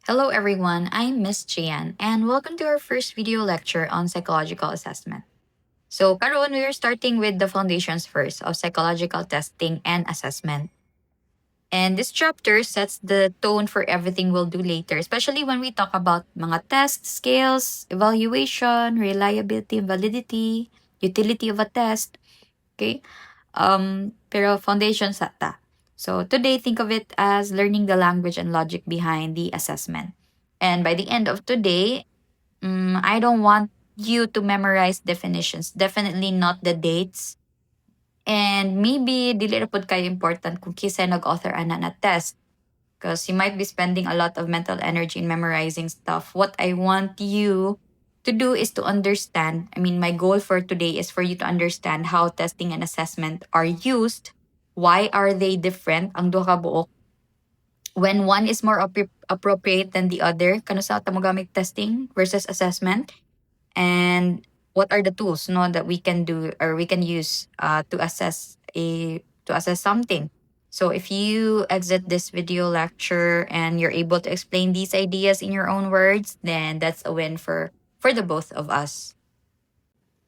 Hello everyone, I'm Miss Jian and welcome to our first video lecture on psychological assessment. So karon we are starting with the foundations first of psychological testing and assessment. And this chapter sets the tone for everything we'll do later, especially when we talk about mga test, scales, evaluation, reliability and validity, utility of a test, okay? Pero foundation sa ta. So today, think of it as learning the language and logic behind the assessment. And by the end of today, I don't want you to memorize definitions. Definitely not the dates. And maybe dili ra pod kayo important kung kisa nag-author ana na test because you might be spending a lot of mental energy in memorizing stuff. What I want you to do is to understand. I mean, my goal for today is for you to understand how testing and assessment are used. Why are they different? Ang duha ka buok. When one is more appropriate than the other, kano sa tamo gamit testing versus assessment, and what are the tools no that we can do or we can use to assess something. So if you exit this video lecture and you're able to explain these ideas in your own words, then that's a win for the both of us.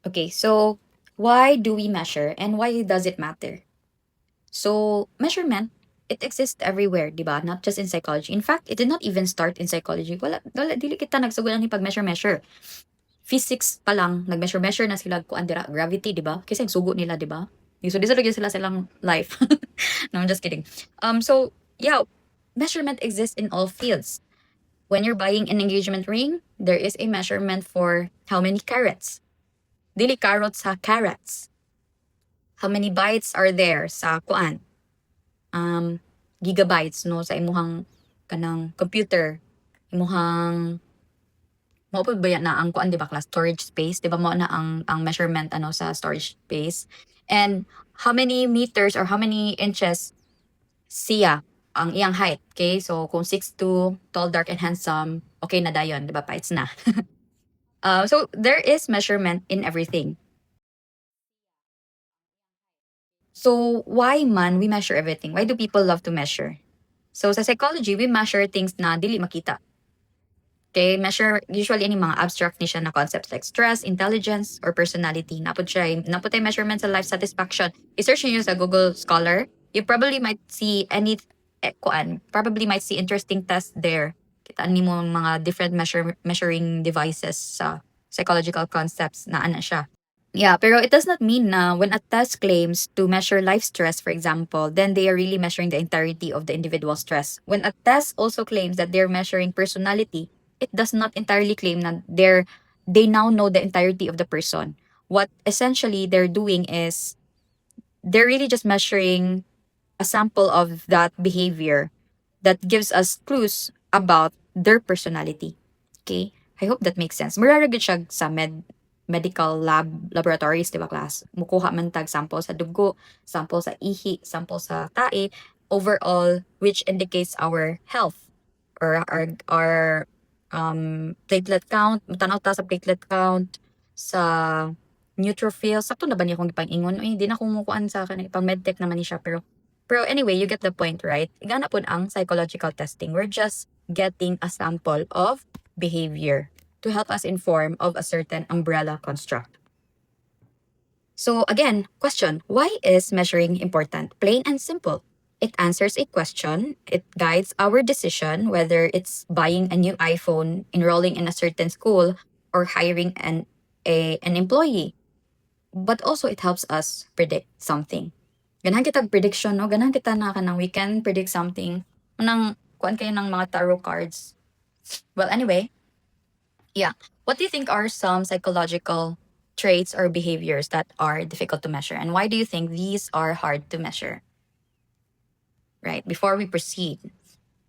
Okay, so why do we measure and why does it matter? So measurement, it exists everywhere, di ba? Not just in psychology. In fact, it did not even start in psychology. Wala dili kita nagsugulan ni pag measure. Physics pa lang, nag-measure na sila kung andira gravity, di ba? Kasi ang sugo nila, di ba? So, di sila silang life. No, I'm just kidding. So, yeah, measurement exists in all fields. When you're buying an engagement ring, there is a measurement for how many carats. Dili carrots sa carats. How many bytes are there sa kuan? Gigabytes, no? Sa imuhang kanang computer. Imuhang maupod ba yan na ang kuan, di ba, class storage space, di ba mo na ang measurement ano sa storage space, and how many meters or how many inches siya ang iyang height, okay? So kung 6'2", tall, dark and handsome, okay na dayon, di ba, pites na. So there is measurement in everything. So why man we measure everything? Why do people love to measure? So sa psychology, we measure things na dili makita. Okay, measure usually any mga abstract ni siya na concepts like stress, intelligence, or personality. Napod tayo measurement sa life satisfaction. I-search niyo sa Google Scholar. You probably might see probably might see interesting tests there. Kitaan ni mo mga different measuring devices sa psychological concepts na ana siya. Yeah, pero it does not mean na when a test claims to measure life stress, for example, then they are really measuring the entirety of the individual stress. When a test also claims that they're measuring personality, it does not entirely claim that they now know the entirety of the person. What essentially they're doing is they're really just measuring a sample of that behavior that gives us clues about their personality. Okay? I hope that makes sense. Mararagid siya sa medical laboratories, di ba, class? Mukuha man tag sample sa dugo, sample sa ihi, sample sa tae, overall, which indicates our health or our platelet count. Tanaw ta sa platelet count, sa neutrophils. Sakto na ba niya kung ipang-ingon? Ay, hindi na kumukuan sa akin. Ipang medtech naman ni siya. Pero anyway, you get the point, right? Igana po ang psychological testing. We're just getting a sample of behavior to help us inform of a certain umbrella construct. So again, question, why is measuring important? Plain and simple. It answers a question. It guides our decision, whether it's buying a new iPhone, enrolling in a certain school, or hiring an employee. But also it helps us predict something. Ganahan kita prediction, no? Ganahan kita na kanang we can predict something. Unang kuan kayo ng mga tarot cards. Well, anyway, yeah. What do you think are some psychological traits or behaviors that are difficult to measure? And why do you think these are hard to measure? Right, before we proceed.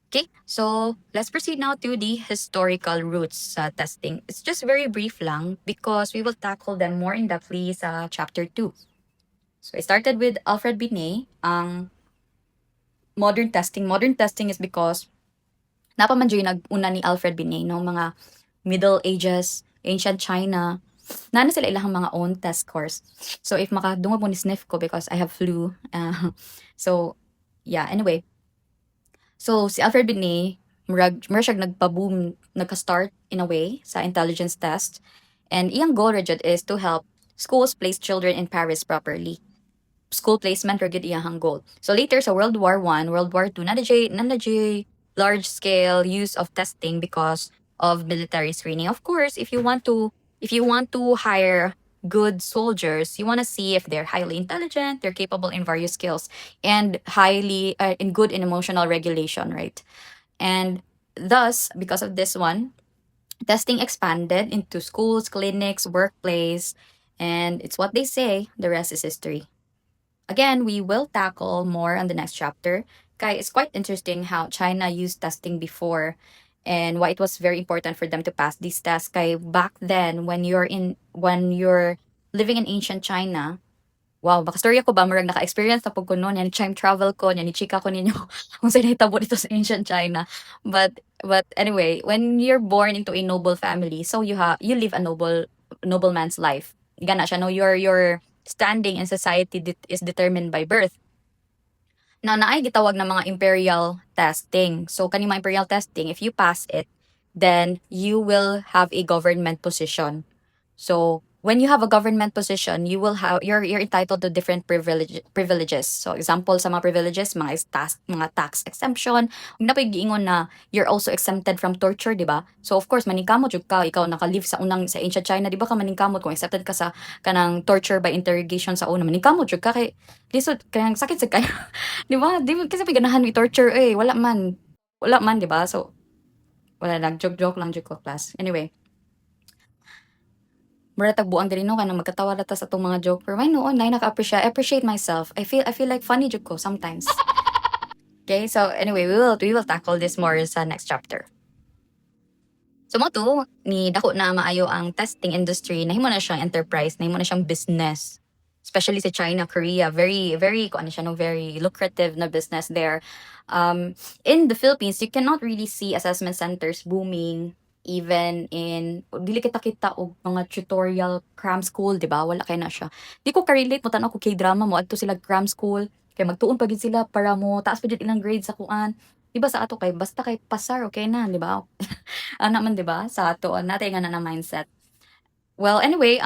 Okay, so let's proceed now to the historical roots sa testing. It's just very brief lang because we will tackle them more in-depthly sa chapter 2. So I started with Alfred Binet, ang modern testing. Modern testing is because napaman dyan nag-una ni Alfred Binet, no? Mga Middle Ages, Ancient China, nana sila ilang mga own test scores. So if makadungog mo ni sniff ko because I have flu. So yeah, anyway. So si Alfred Binet, murag siyang nagpa-boom, nagka-start in a way sa intelligence test. And iyang goal ra jud is to help schools place children in Paris properly. School placement ra gyud iyang goal. So later sa World War I, World War II, na large scale use of testing because of military screening. Of course, if you want to hire good soldiers, you want to see if they're highly intelligent, they're capable in various skills, and highly in good in emotional regulation, right? And thus, because of this one, testing expanded into schools, clinics, workplace, and it's what they say, the rest is history. Again, we will tackle more on the next chapter. Kai, it's quite interesting how China used testing before and why it was very important for them to pass these tests. Kai, back then, when you're living in ancient China, wow, baka storya ko ba murag naka-experience na pud ko noon, yan time travel ko, yan chika ko ninyo kung sa nahitabo dito sa ancient China. But anyway, when you're born into a noble family, so you live a nobleman's life. Gana siya no, your standing in society is determined by birth. Na naay gitawag na mga imperial testing. So kani mga imperial testing, if you pass it, then you will have a government position. So when you have a government position, you're entitled to different privileges. So example sa mga privileges, mga tax exemption. Ug na giingon na you're also exempted from torture, di ba? So of course maningkamot jud ka, ikaw naka-live sa ancient China, di ba ka maningkamot kung accepted ka sa kanang torture by interrogation sa una, maningkamot jud ka kay lisod kanang sakit sa kaya. Di ba? Di ba kasi may ganahan ni torture wala man. Wala man, di ba? So wala lang, joke lang jud ko class. Anyway, mura tagbuang diri no kanang magkatawa ra ta sa atong mga joke. Pero may noon na naka-appreciate myself. I feel like funny jud ko sometimes. Okay, so anyway, we will tackle this more sa next chapter. So mo to, ni dako na maayo ang testing industry, nahimo na siyang enterprise, nahimo na siyang business. Especially sa China, Korea, very very ko ano siya no, very lucrative na business there. In the Philippines, you cannot really see assessment centers booming even in dili kita og mga tutorial cram school, di ba? Wala kay na siya. Di ko ka-relate mo tan ako K-drama mo adto sila cram school kay magtuon pa gid sila para mo taas pa gid ilang grades sa kuan. Di ba sa ato kay basta kay pasar okay na, di ba? Ana man 'di ba? Sa ato natay nga na mindset. Well, anyway,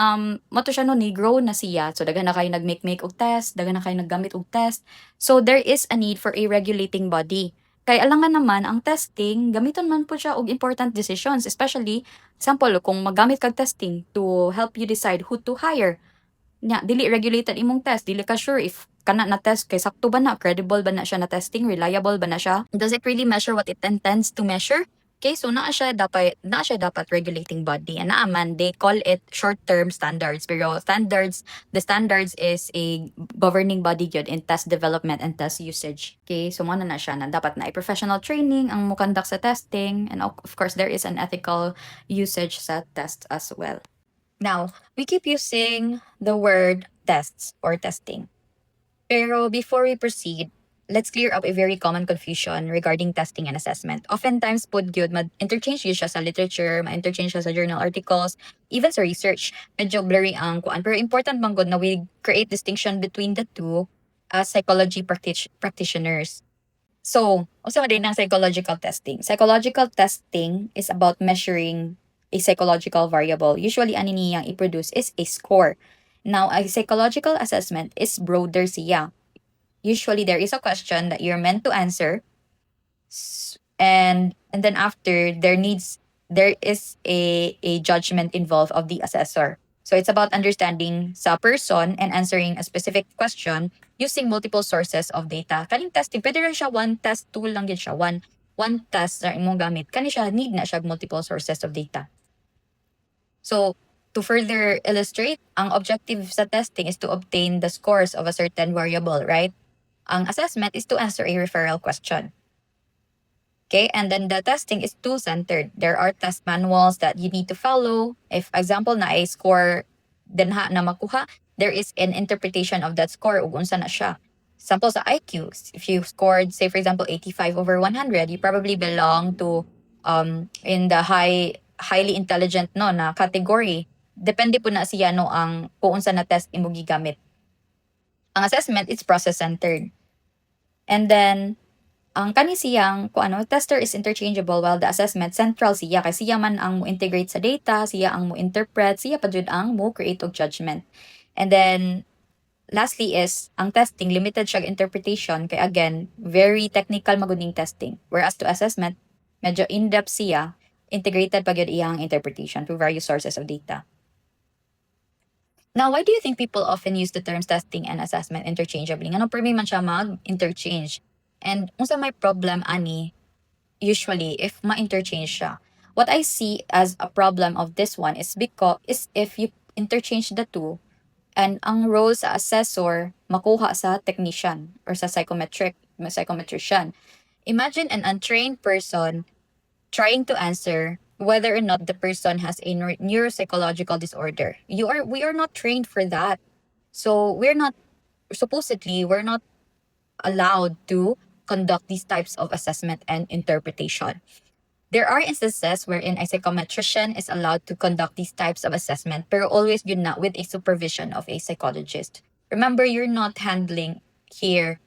moto siya no ni-grow na siya. So daghan na kayo nag-make og test, daghan na kayo naggamit og test. So there is a need for a regulating body. Kay alangan naman ang testing, gamiton man po siya og important decisions, especially example kung maggamit kag testing to help you decide who to hire. Nya dili regulated imong test, dili ka sure if kana na test kay sakto ba na, credible ba na siya na testing, reliable ba na siya? Does it really measure what it intends to measure? Okay, so naa siya dapat regulating body. And naaman, they call it short-term standards. Pero the standards is a governing body yun in test development and test usage. Okay, so mo na siya na dapat na professional training ang mo conduct sa testing. And of course, there is an ethical usage sa test as well. Now, we keep using the word tests or testing. Pero before we proceed, let's clear up a very common confusion regarding testing and assessment. Oftentimes, pud gyud ma-interchange yun siya sa literature, ma-interchange siya sa journal articles, even sa research. Medyo blurry ang kuan. Pero important bang good na we create distinction between the two as psychology practitioners. So, usa din ng psychological testing. Psychological testing is about measuring a psychological variable. Usually, ani niyang i-produce is a score. Now, a psychological assessment is broader siya. Usually, there is a question that you're meant to answer, and then after there is a judgment involved of the assessor. So it's about understanding sa person and answering a specific question using multiple sources of data. Kaning testing, pwede rin siya one test tool lang din siya. One test na imong gamit. Kani siya, need na siya multiple sources of data. So, to further illustrate, ang objective sa testing is to obtain the scores of a certain variable, right? Ang assessment is to answer a referral question. Okay, and then the testing is tool-centered. There are test manuals that you need to follow. If example na ay score dinha na makuha, there is an interpretation of that score ug unsa na siya. Example sa IQ, if you scored say for example 85/100, you probably belong to in the highly intelligent no na category. Depende po na siya no ang kung unsa na test imo gigamit. Ang assessment is process-centered. And then ang kani siyang kung ano, tester is interchangeable while the assessment central siya kay siya man ang mo integrate sa data, siya ang mo interpret, siya pa jud ang mo create og judgment. And then lastly is ang testing limited siya interpretation kay again very technical maguning testing. Whereas to assessment medyo in-depth siya, integrated pa gyud iyang interpretation to various sources of data. Now, why do you think people often use the terms testing and assessment interchangeably? Ngano per man siya mag-interchange? And unsa may problem ani usually if ma-interchange siya? What I see as a problem of this one is because is if you interchange the two and ang role sa assessor makuha sa technician or sa psychometrician. Imagine an untrained person trying to answer whether or not the person has a neuropsychological disorder. We are not trained for that. So we're not allowed to conduct these types of assessment and interpretation. There are instances wherein a psychometrician is allowed to conduct these types of assessment, pero always yun na with a supervision of a psychologist. Remember, you're not handling here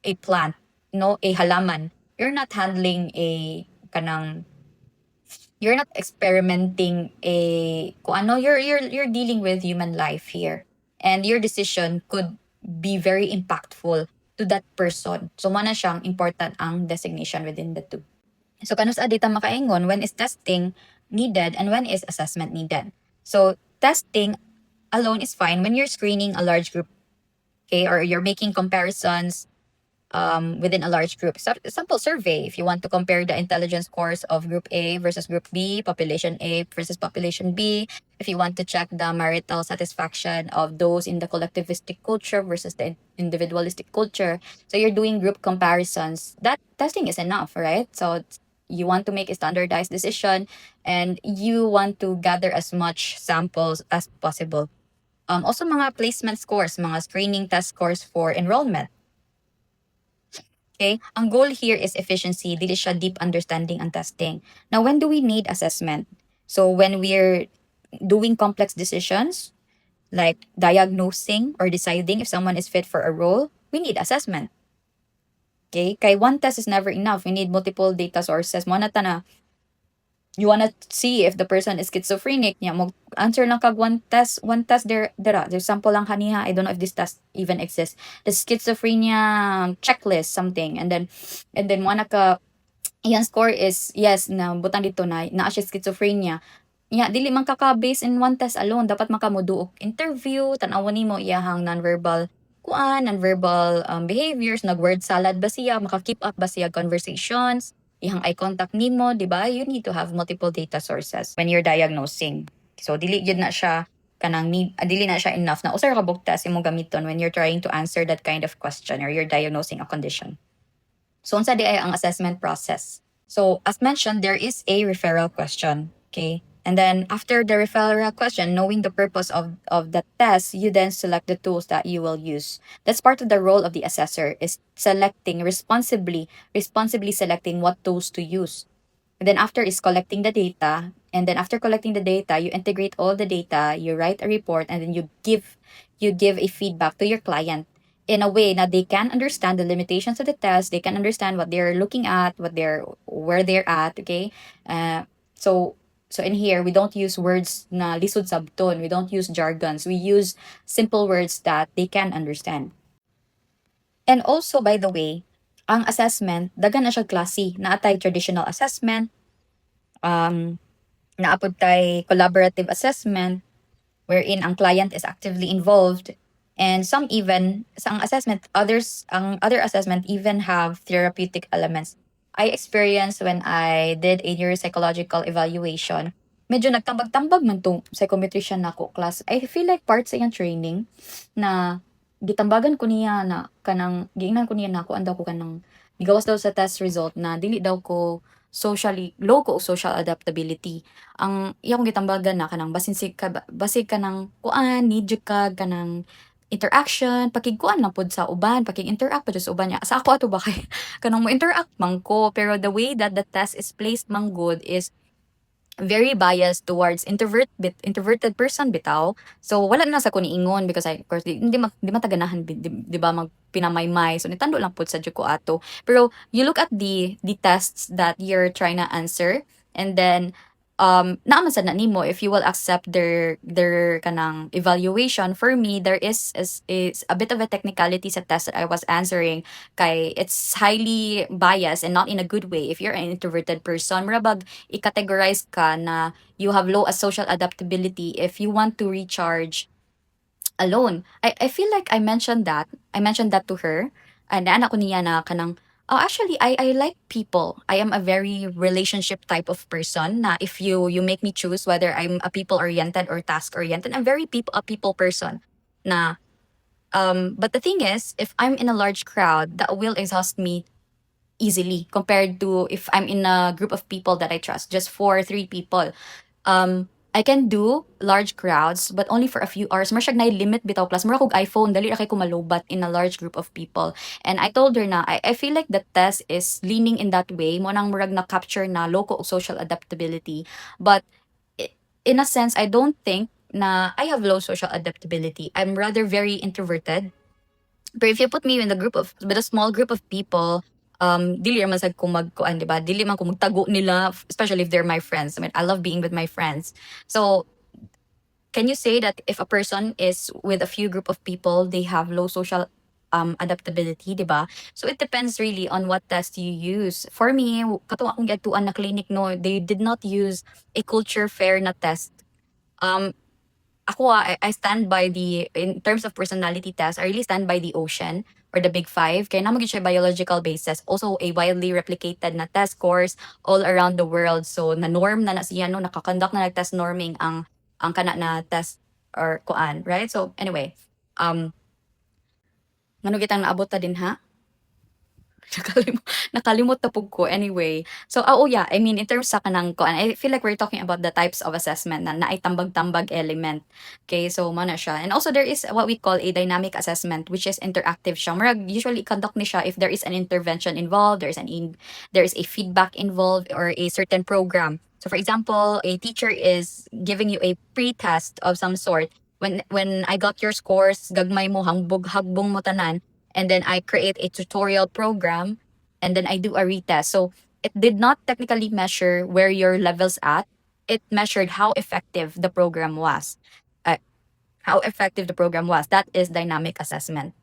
a plant, no, a halaman. You're not handling a kanang you're not experimenting a kung ano, you're dealing with human life here. And your decision could be very impactful to that person. So, mana siyang important ang designation within the two. So kanus data makaingon when is testing needed and when is assessment needed. So testing alone is fine when you're screening a large group, okay, or you're making comparisons within a large group. So, sample survey, if you want to compare the intelligence scores of group A versus group B, population A versus population B, if you want to check the marital satisfaction of those in the collectivistic culture versus the individualistic culture. So you're doing group comparisons. That testing is enough, right? So you want to make a standardized decision and you want to gather as much samples as possible. Also mga placement scores, mga screening test scores for enrollment. Okay? Ang goal here is efficiency, dili siya deep understanding ang testing. Now, when do we need assessment? So, when we're doing complex decisions, like diagnosing or deciding if someone is fit for a role, we need assessment. Okay? Kay one test is never enough. We need multiple data sources. Mo na ta na you wanna see if the person is schizophrenic niya mo answer lang kag one test there's sample lang kaniha. I don't know if this test even exists, the schizophrenia checklist something, and then mo na ka iyang score is yes na butang dito na naa siya schizophrenia. Dili man kaka based in one test alone, dapat makamuduok interview, tan-awon nimo iyahang nonverbal behaviors, nag-word salad ba siya, maka-keep up ba siya conversations, iyang eye contact nimo, di ba? You need to have multiple data sources when you're diagnosing. So dili jud na siya dili na siya enough na usar ka bug test imong gamiton when you're trying to answer that kind of question or you're diagnosing a condition. So unsa di ay ang assessment process? So as mentioned, there is a referral question, okay? And then after the referral question, knowing the purpose of the test, you then select the tools that you will use. That's part of the role of the assessor is responsibly selecting what tools to use. And then after is collecting the data. And then after collecting the data, you integrate all the data, you write a report, and then you give a feedback to your client in a way that they can understand the limitations of the test, they can understand what they're looking at, where they're at, okay? So in here we don't use words na lisod sabton, we don't use jargons, we use simple words that they can understand. And also, by the way, ang assessment daghan na siya klase. Naatay traditional assessment, naapod tay collaborative assessment wherein ang client is actively involved, and some even sa other assessment even have therapeutic elements. I experienced when I did a neuropsychological evaluation, medyo nagtambag-tambag man tong psychometrician nako class. I feel like part sa iyang training na gitambagan ko niya na kanang giingnan ko niya nako andaw ko kanang gigawas daw sa test result na dili daw ko low ko og social adaptability. Ang iyang gitambagan na kanang basig ka ng kuan need jud ka kanang interaction, pakigkuan na pod sa uban, pakig-interact pod sa uban niya. Sa ako ato ba kay kanang mo interact man ko, pero the way that the test is placed man good is very biased towards introverted person bitaw. So wala na sa ko niingon because I of course di mataganahan di ba mag pinamaymay. So nitando lang pud sa jud ko ato. Pero you look at the tests that you're trying to answer, and then naaman sad na nimo if you will accept their kanang evaluation. For me, there is a bit of a technicality sa test that I was answering, kay it's highly biased and not in a good way. If you're an introverted person, murabag i-categorize ka na you have low as social adaptability if you want to recharge alone. I feel like I mentioned that. I mentioned that to her. And anak ko niya na kanang, oh, actually, I like people. I am a very relationship type of person na if you make me choose whether I'm a people-oriented or task-oriented, I'm very a people person. Na, but the thing is, if I'm in a large crowd, that will exhaust me easily compared to if I'm in a group of people that I trust, just 4 3 people. I can do large crowds but only for a few hours. Mara siya limit bitaw class. Mura kog iPhone, dali ra kay ko malobat in a large group of people. And I told her na I feel like the test is leaning in that way. Mo nang murag na capture na loco social adaptability. But in a sense, I don't think na I have low social adaptability. I'm rather very introverted. But if you put me in the group of with a small group of people, dili man sad ko magkuan, 'di ba? Dili man ko magtago nila, especially if they're my friends. I mean, I love being with my friends. So, can you say that if a person is with a few group of people, they have low social adaptability, 'di ba? So it depends really on what test you use. For me, kato akong gatuan na clinic no, they did not use a culture fair na test. Um Ako, I stand by in terms of personality test, I really stand by the ocean or the big five. Kaya naman siya biological basis. Also, a widely replicated na test scores all around the world. So, na-norm na siya, no? Nakakonduct na nag-test norming ang kana na test or kuan, right? So, anyway, um, ngano kitang naabot ta din ha? Nakalimot nakalimot na pug ko. Anyway, so, oh yeah, I mean, in terms sa kanang kuan, I feel like we're talking about the types of assessment na naay tambag-tambag element. Okay, so mo na siya. And also there is what we call a dynamic assessment, which is interactive siya. Murag usually conduct ni siya if there is an intervention involved, there is a feedback involved or a certain program. So for example, a teacher is giving you a pre-test of some sort. When I got your scores, gagmay mo hagbong mo tanan, and then I create a tutorial program, and then I do a retest. So it did not technically measure where your levels at. It measured how effective the program was. Uh, how effective the program was. That is dynamic assessment.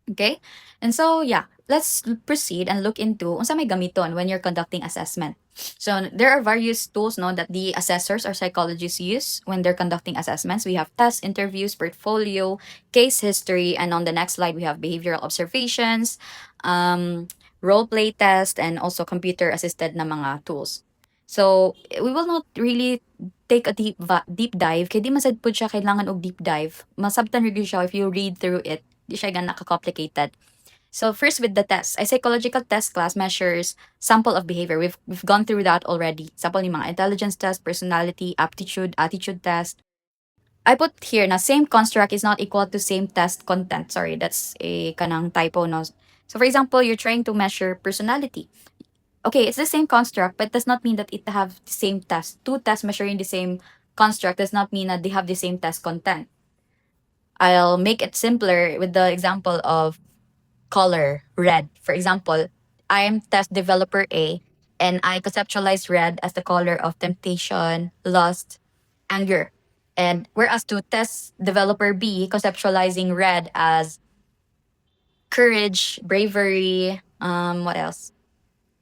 Okay? And so, yeah, let's proceed and look into unsa may gamiton when you're conducting assessment. So, there are various tools no that the assessors or psychologists use when they're conducting assessments. We have tests, interviews, portfolio, case history, and on the next slide we have behavioral observations, role play test, and also computer assisted na mga tools. So, we will not really take a deep dive kay di masad pud siya kailangan og deep dive. Masabtan rin siya if you read through it. Di siya gan naka-complicated. So first with the test, a psychological test class measures sample of behavior. We've gone through that already. Sample ni mga intelligence test, personality, aptitude, attitude test. I put here na same construct is not equal to same test content. Sorry, that's a kanang typo no. So for example, you're trying to measure personality. Okay, it's the same construct, but does not mean that it have the same test. Two tests measuring the same construct does not mean that they have the same test content. I'll make it simpler with the example of color, red. For example, I am test developer A, and I conceptualize red as the color of temptation, lust, anger. And whereas to test developer B, conceptualizing red as courage, bravery, what else?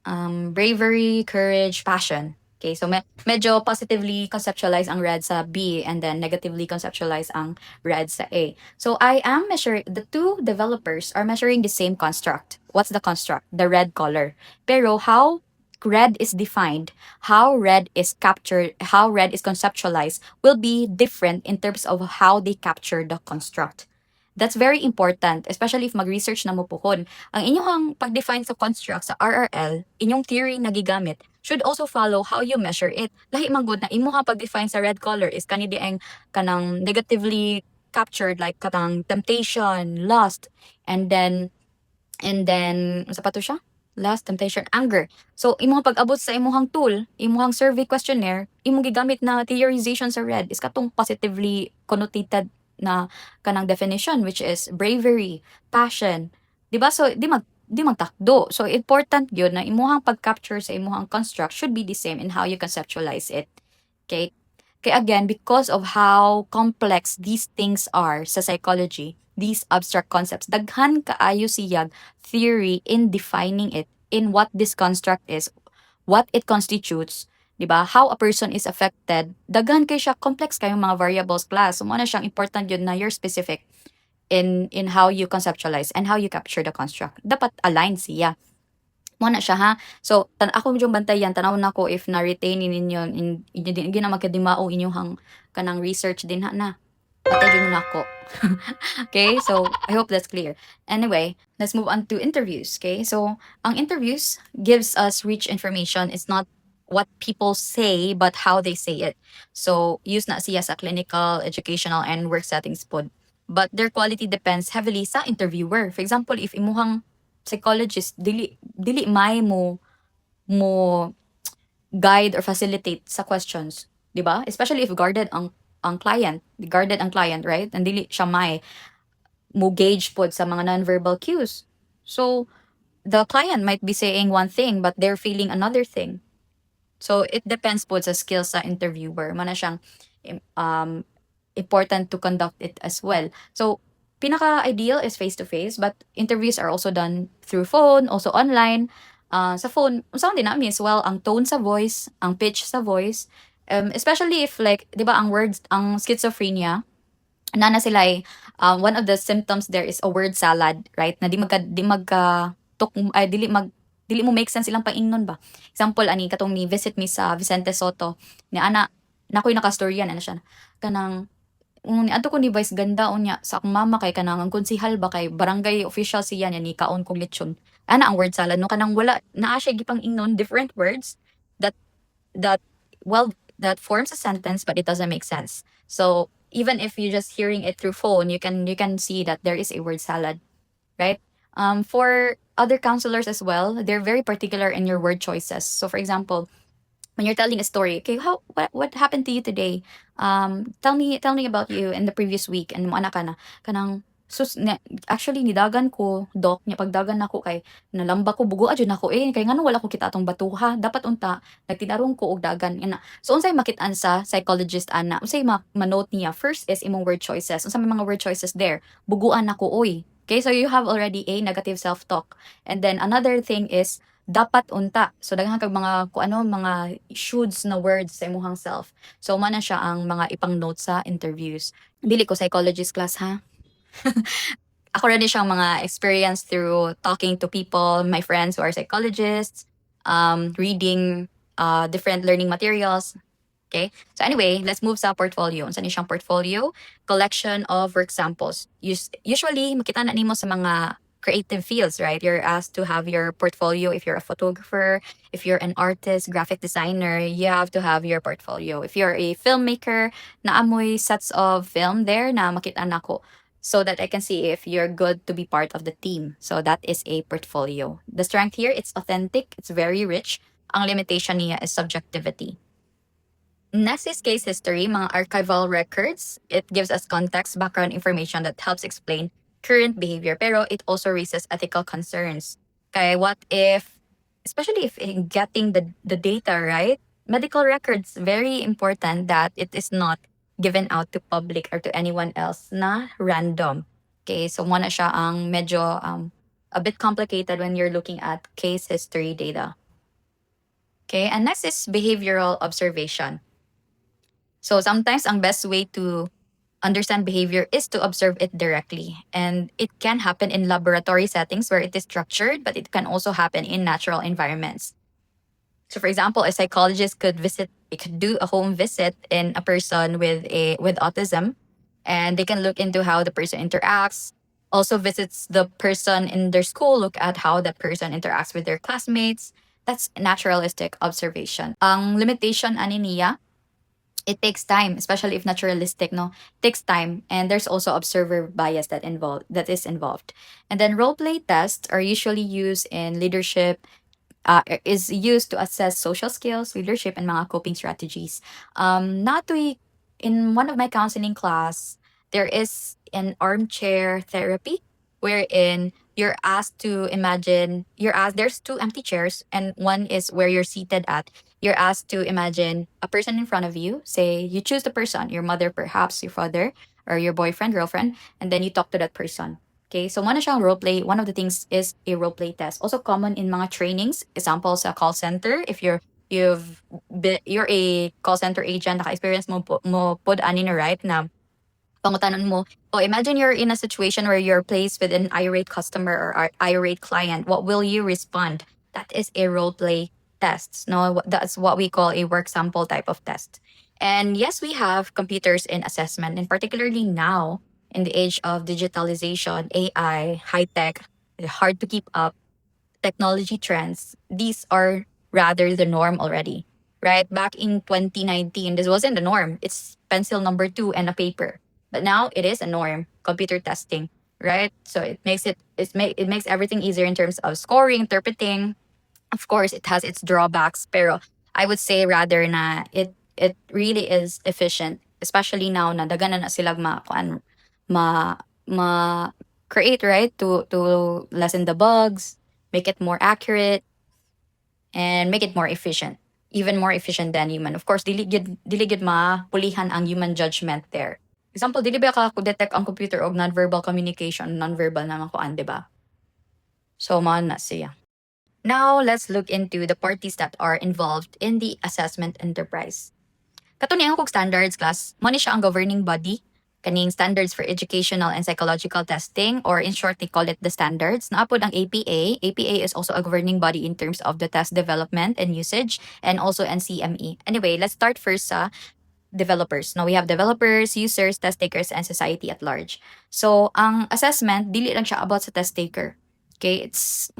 Bravery, courage, passion. Okay, so medyo positively conceptualize ang red sa B, and then negatively conceptualize ang red sa A. So I am measuring, the two developers are measuring the same construct. What's the construct? The red color. Pero how red is defined, how red is captured, how red is conceptualized will be different in terms of how they capture the construct. That's very important, especially if mag-research na mo puhon. Ang inyong pag-define sa construct sa RRL, inyong theory na gigamit, should also follow how you measure it. Lahi man gud na imo nga pag-define sa red color is kanidi ang kanang negatively captured, like kanang temptation, lust, and then, unsa pa to siya? Last temptation, anger. So imong pag-abot sa imong tool, imong survey questionnaire, imong gigamit na theorization sa red is katong positively connotated na kanang definition, which is bravery, passion. 'Di ba? So di magtakdo. So important gyud na imong pag-capture sa imong construct should be the same in how you conceptualize it. Okay? Kaya again, because of how complex these things are sa psychology, these abstract concepts, daghan kaayo siyag theory in defining it, in what this construct is, what it constitutes, 'di ba? How a person is affected. Daghan kay siya complex kayong mga variables class. So mo na siyang important yun na you're specific in how you conceptualize and how you capture the construct. Dapat align siya. Mo na siya ha. So ako medyo bantayan tanaw na ko if na-retain ninyo in di na magkadimao inyong kanang research din ha na. Patay gyud mo na ako. Okay, so I hope that's clear. Anyway, let's move on to interviews. Okay, so ang interviews gives us rich information. It's not what people say, but how they say it. So use na siya sa clinical, educational, and work settings pod. But their quality depends heavily sa interviewer. For example, if imuhang psychologist, dili may mo guide or facilitate sa questions, 'di ba? Especially if guarded ang client, right? And dili siya may mo gauge pod sa mga nonverbal cues. So the client might be saying one thing but they're feeling another thing. So it depends po sa skills sa interviewer. Mana siyang um, important to conduct it as well. So pinaka-ideal is face-to-face, but interviews are also done through phone, also online. Sa phone, unsaon din namin as well, ang tone sa voice, ang pitch sa voice. Especially if like, di ba ang words, ang schizophrenia, nana sila ay, one of the symptoms there is a word salad, right? Na dili mo make sense ilang paingnon ba. Example ani katong ni visit me sa Vicente Soto ni ana nakoy nakastoryan ana siya kanang ni adto ko ni Vice ganda unya sa akong mama kay kanang ang konsehal ba kay barangay official siya niya ni kaon kong lechon. Ana ang word salad no kanang wala naa siya gipang ingnon different words that that well that forms a sentence but it doesn't make sense. So even if you're just hearing it through phone, you can see that there is a word salad, right? For other counselors as well, they're very particular in your word choices. So for example, when you're telling a story, okay, what happened to you today? Tell me about you in the previous week and mo ana ka na kanang actually nidagan ko doc nya pagdagan nako kay nalamba ko bugo adyo nako kay ngano wala ko kita atong batuha dapat unta nagtinarong ko og dagan ina. So unsay makit-an sa psychologist ana unsay manote niya first is imong word choices unsa may mga word choices there buguan nako oy. Okay, so you have already a negative self-talk. And then another thing is dapat unta. So daghan kag mga mga shoulds na words sa imong self. So man na siya ang mga ipang notes sa interviews. Dili ko psychologist class ha. Ako rin siyang mga experience through talking to people, my friends who are psychologists, reading different learning materials. Okay? So anyway, let's move sa portfolio. Unsa ni siyang portfolio? Collection of work samples. Usually, makita na nimo sa mga creative fields, right? You're asked to have your portfolio if you're a photographer, if you're an artist, graphic designer, you have to have your portfolio. If you're a filmmaker, naamoy sets of film there na makita nako so that I can see if you're good to be part of the team. So that is a portfolio. The strength here, it's authentic, it's very rich. Ang limitation niya is subjectivity. Next is case history, mga archival records. It gives us context, background information that helps explain current behavior. Pero it also raises ethical concerns. Okay, what if, especially if in getting the data right, medical records, very important that it is not given out to public or to anyone else na random. Okay, so muna siya ang medyo a bit complicated when you're looking at case history data. Okay, and next is behavioral observation. So sometimes ang best way to understand behavior is to observe it directly. And it can happen in laboratory settings where it is structured, but it can also happen in natural environments. So for example, a psychologist could do a home visit in a person with autism, and they can look into how the person interacts. Also visits the person in their school, look at how that person interacts with their classmates. That's naturalistic observation. Ang limitation ani niya It takes time, especially if naturalistic, no? It takes time. And there's also observer bias that is involved. And then role play tests are usually used in leadership, is used to assess social skills, leadership, and mga coping strategies. Not to In one of my counseling class, there is an armchair therapy wherein you're asked there's two empty chairs and one is where you're seated at. You're asked to imagine a person in front of you. Say you choose the person, your mother, perhaps your father, or your boyfriend, girlfriend, and then you talk to that person. Okay, so one siyang role play. One of the things is a role play test. Also common in mga trainings, example sa call center. If you're a call center agent, naka-experience mo pod ani na right na pangutanon mo. Oh, imagine you're in a situation where you're placed with an irate customer or irate client. What will you respond? That is a role play test. No, that's what we call a work sample type of test. And yes, we have computers in assessment, and particularly now in the age of digitalization, AI, high tech, hard to keep up technology trends, these are rather the norm already. Right? Back in 2019, this wasn't the norm. It's pencil number two and a paper. But now it is a norm, computer testing, right? So it makes everything easier in terms of scoring, interpreting. Of course, it has its drawbacks, pero I would say rather na it really is efficient, especially now na daghan na sila ma ma create, right, to lessen the bugs, make it more accurate, and make it more efficient, even more efficient than human. Of course, dili gid mapulihan ang human judgment there. Example, dili ba ka detect ang computer og non-verbal communication, non-verbal na makuan, di ba? So, man na siya. Now, let's look into the parties that are involved in the assessment enterprise. Katunayang kog standards class, mo ni siya ang governing body, kaning standards for educational and psychological testing, or in short, they call it the standards. Naapod ang APA. APA is also a governing body in terms of the test development and usage, and also NCME. Anyway, let's start first sa developers. Now, we have developers, users, test takers, and society at large. So, ang assessment, dili lang siya about sa test taker. Okay, it's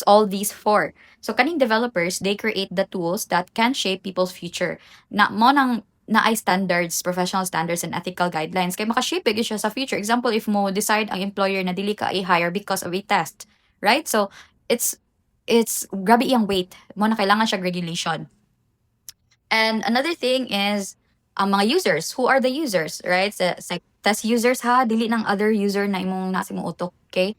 all these four. So, kaning developers, they create the tools that can shape people's future. Na mo nang na ay standards, professional standards, and ethical guidelines. Kaya makashape gyud siya sa future. Example, if mo decide ang employer na dili ka i-hire because of a test. Right? So, it's grabe iyang weight. Mo na kailangan siya regulation. And another thing is ang mga users. Who are the users, right? Sa test users ha, dili ng other user na imong nasa imong utok, okay?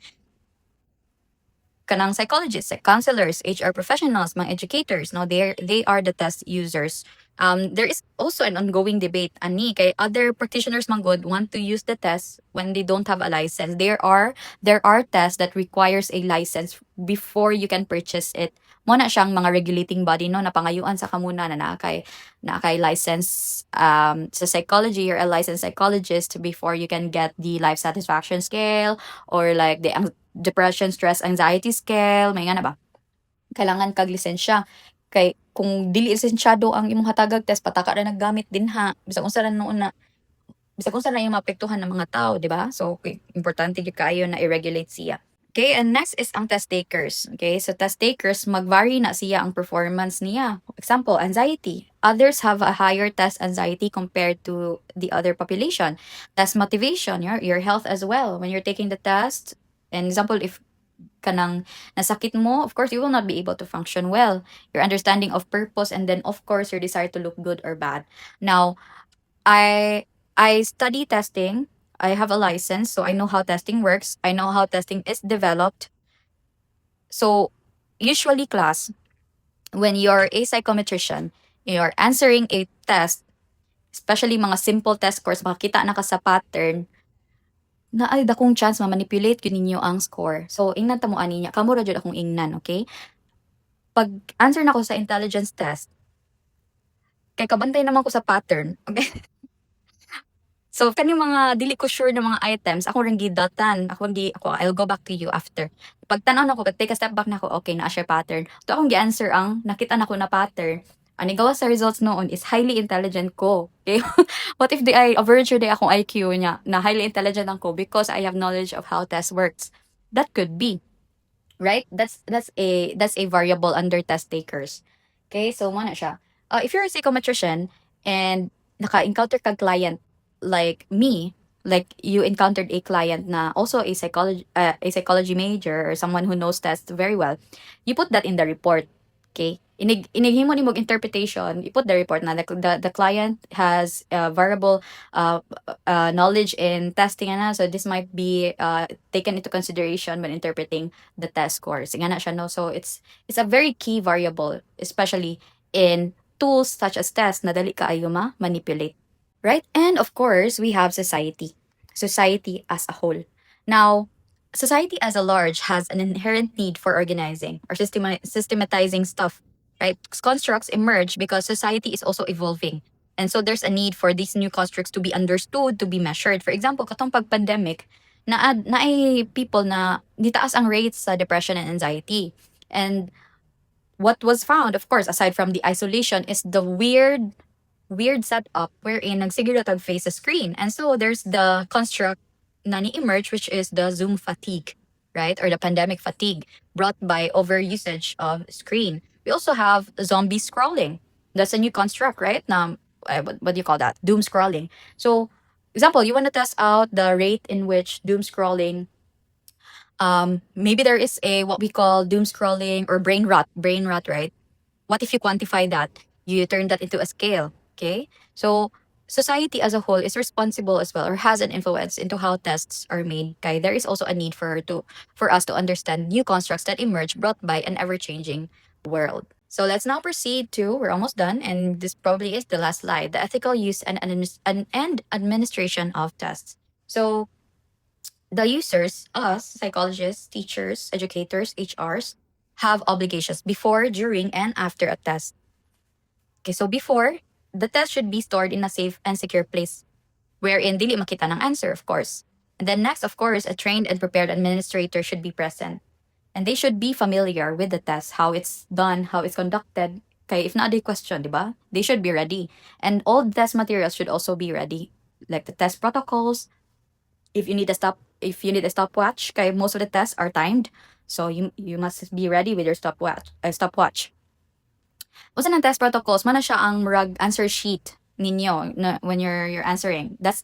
Kanang psychologists, like counselors, HR professionals, mga educators, no, they are the test users. There is also an ongoing debate ani kay other practitioners man good want to use the test when they don't have a license. There are tests that requires a license before you can purchase it. Mo na siyang mga regulating body no na pangayuan sa kamuna na na kay license sa psychology, you're a licensed psychologist before you can get the life satisfaction scale or like the depression, stress, anxiety scale, may nga na ba? Kailangan kag lisensya. Kay kung dili lisensyado ang imong hatagag test, pataka na naggamit din ha. Bisag unsa na yung maapektuhan ng mga tao, di ba? So, importante gyud kaayo na i-regulate siya. Okay, and next is ang test takers. Okay, so test takers, mag-vary na siya ang performance niya. Example, anxiety. Others have a higher test anxiety compared to the other population. Test motivation, your health as well. When you're taking the test, an example, if kanang nasakit mo, of course, you will not be able to function well. Your understanding of purpose, and then, of course, your desire to look good or bad. Now, I I study testing. I have a license, so I know how testing works. I know how testing is developed. So, usually, class, when you're a psychometrician, you're answering a test, especially mga simple test scores, makakita na ka sa pattern, na ay dakong chance ma-manipulate yun ninyo ang score. So, ingnan ta mo ani niya. Kamo ra jud akong ingnan, okay? Pag answer na ko sa intelligence test, kay kabantay naman ko sa pattern. Okay? So, kani mga dili ko sure na mga items, ako ring gidatan. I'll go back to you after. Pag tanaw na ko, pag take a step back na ko, okay, na siya pattern. To akong gi-answer ang nakita na ko na pattern. Ani gawa sa results noon is highly intelligent ko. Okay? What if I average day akong IQ niya na highly intelligent ako because I have knowledge of how test works? That could be, right? That's a variable under test takers. Okay, so mo na siya. If you're a psychometrician and naka-encounter kag client like me, like you encountered a client na also a psychology major or someone who knows tests very well, you put that in the report. Okay? Inighin mo ni mog interpretation, you put the report na the client has variable uh, knowledge in testing ana, so this might be taken into consideration when interpreting the test scores. Nga na siya, no? So it's a very key variable, especially in tools such as test na dali kaayo manipulate. Right? And of course, we have society. Society as a whole. Now, society as a large has an inherent need for organizing or systematizing stuff, right? Constructs emerge because society is also evolving. And so there's a need for these new constructs to be understood, to be measured. For example, katong pag-pandemic, na ay people na nitaas ang rates sa depression and anxiety. And what was found, of course, aside from the isolation, is the weird setup wherein nagsiguro tag face a screen. And so there's the construct na ni-emerge, which is the Zoom fatigue, right? Or the pandemic fatigue brought by overusage of screen. We also have zombie scrolling. That's a new construct, right? Now, what do you call that? Doom scrolling. So, example, you want to test out the rate in which doom scrolling, maybe there is a what we call doom scrolling or brain rot, right? What if you quantify that? You turn that into a scale. Okay. So society as a whole is responsible as well or has an influence into how tests are made. Okay. There is also a need for us to understand new constructs that emerge brought by an ever-changing world. So let's now proceed to, we're almost done, and this probably is the last slide, the ethical use and administration of tests. So the users, us, psychologists, teachers, educators, HRs, have obligations before, during, and after a test. Okay, so before, the test should be stored in a safe and secure place wherein dili makita ng answer, of course. And then next, of course, a trained and prepared administrator should be present. And they should be familiar with the test, how it's done, how it's conducted. Kaya if not a question, di ba? They should be ready. And all the test materials should also be ready. Like the test protocols, if you need a stopwatch, kaya most of the tests are timed. So you must be ready with your stopwatch. Usa ng test protocols, mana siya ang murag answer sheet ninyo na when you're answering. That's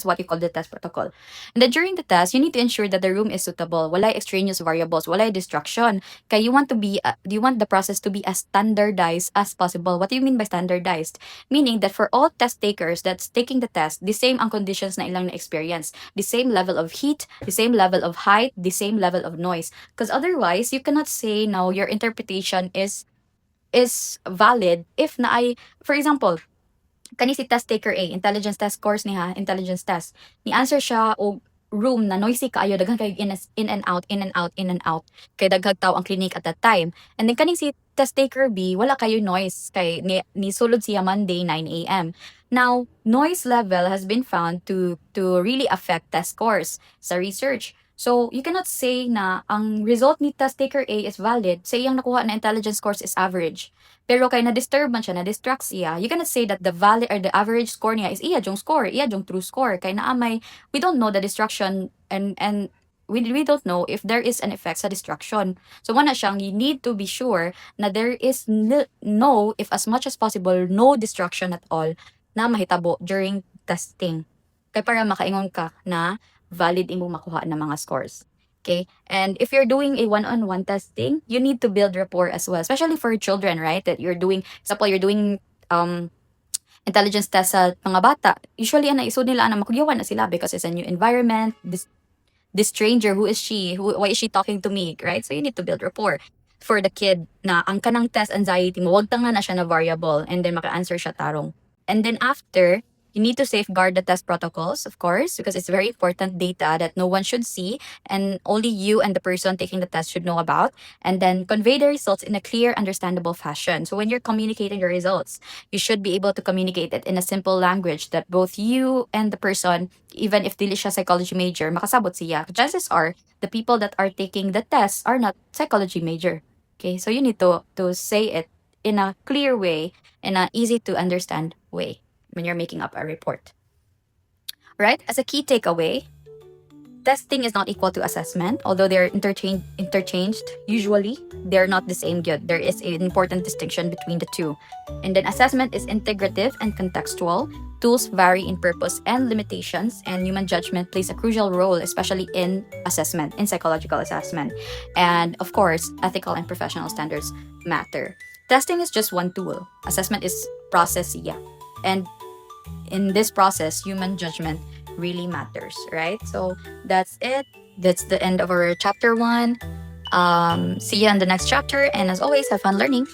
what you call the test protocol. And then during the test, you need to ensure that the room is suitable. Walay extraneous variables, walay distraction. Kaya you want the process to be as standardized as possible. What do you mean by standardized? Meaning that for all test takers that's taking the test, the same ang conditions na ilang na-experience. The same level of heat, the same level of height, the same level of noise. Because otherwise, you cannot say now your interpretation is valid if na ay, for example, kani si test taker A, intelligence test course niya, intelligence test. Ni answer siya o room na noisy kaayo, daghan kayo in and out, in and out, in and out. Kay daghag tawo ang clinic at that time. And then kani si test taker B, wala kayo noise kay ni sulod siya Monday 9 a.m. Now, noise level has been found to really affect test scores sa research. So, you cannot say na ang result ni test taker A is valid, say iyang nakuha na intelligence scores is average. Pero kay na-disturb man siya, na-distract siya, you cannot say that the valid or the average score niya is iya jong score, iya jong true score. Kay naamay, we don't know the distraction and we don't know if there is an effect sa distraction. So, wala siyang, you need to be sure na there is no, if as much as possible, no distraction at all na mahitabo during testing. Kay para makaingon ka na valid imong makuha na mga scores. Okay? And if you're doing a one-on-one testing, you need to build rapport as well, especially for children, right? That you're doing, example, you're doing intelligence test sa mga bata. Usually, isod nila na makugyawan na sila because it's a new environment. This stranger, who is she? Why is she talking to me, right? So you need to build rapport for the kid na ang kanang test anxiety mo, wag tanga na siya na variable and then maka-answer siya tarong. And then after, you need to safeguard the test protocols, of course, because it's very important data that no one should see and only you and the person taking the test should know about. And then convey the results in a clear, understandable fashion. So when you're communicating your results, you should be able to communicate it in a simple language that both you and the person, even if dili siya psychology major, makasabot siya. Chances are, the people that are taking the test are not psychology major. Okay, so you need to say it in a clear way, in a easy to understand way when you're making up a report. Right? As a key takeaway, testing is not equal to assessment, although they're interchanged. Usually, they're not the same good. There is an important distinction between the two. And then assessment is integrative and contextual. Tools vary in purpose and limitations, and human judgment plays a crucial role, especially in assessment, in psychological assessment. And of course, ethical and professional standards matter. Testing is just one tool. Assessment is process, yeah. And in this process, human judgment really matters, right? So that's it. That's the end of our chapter 1. See you in the next chapter. And as always, have fun learning.